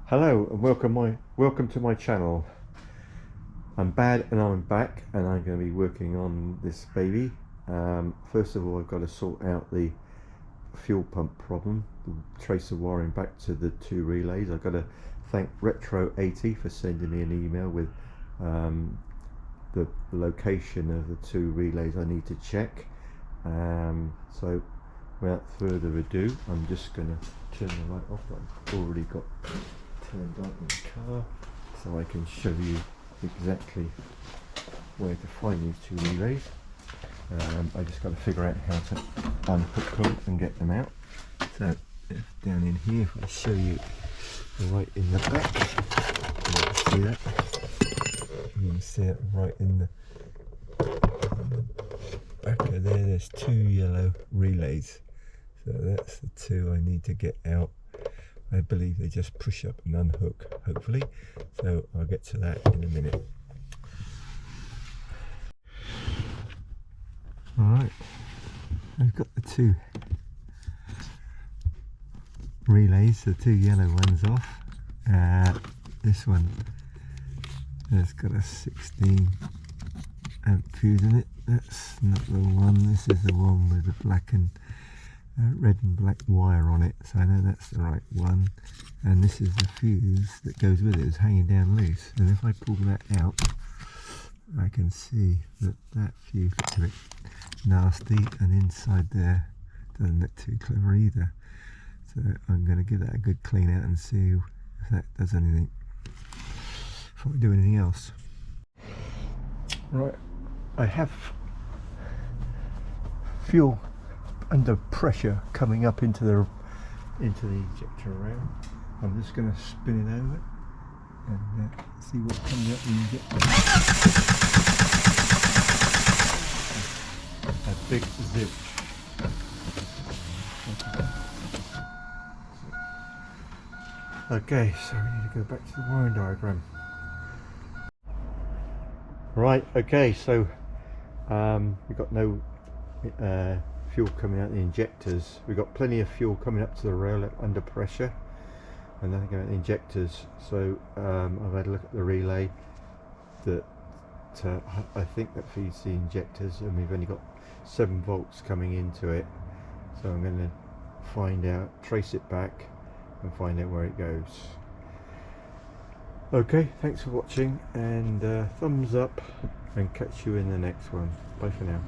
Hello and welcome to my channel. I'm Bad and I'm back, and I'm going to be working on this baby. First of all, I've got to sort out the fuel pump problem, trace the wiring back to the two relays. I've got to thank Retro80 for sending me an email with the location of the two relays I need to check. So without further ado, I'm just going to turn the light off. I've already got turned on in the car, so I can show you exactly where to find these two relays. I just got to figure out how to unhook them and get them out. So down in here, if I show you right in the back, you can see that. You can see it right in the back of there. There's two yellow relays, so that's the two I need to get out. I believe they just push up and unhook, hopefully, so I'll get to that in a minute. Alright, I've got the two relays, the two yellow ones off. This one has got a 16 amp fuse in it. That's not the one. This is the one with the black and red and black wire on it, so I know that's the right one. And this is the fuse that goes with it, it's hanging down loose, and if I pull that out I can see that that fuse is a bit nasty, and inside there doesn't look too clever either. So I'm going to give that a good clean out and see if that does anything before I do anything else. Right, I have fuel under pressure coming up into the injector rail. I'm just going to spin it over and see what comes up the injector. A big zip. Okay, so we need to go back to the wiring diagram. Right, okay, so we've got no fuel coming out the injectors. We've got plenty of fuel coming up to the rail under pressure, and nothing about the injectors. So I've had a look at the relay that I think that feeds the injectors, and we've only got 7 volts coming into it. So I'm going to find out, trace it back and find out where it goes. Okay, thanks for watching, and thumbs up, and catch you in the next one. Bye for now.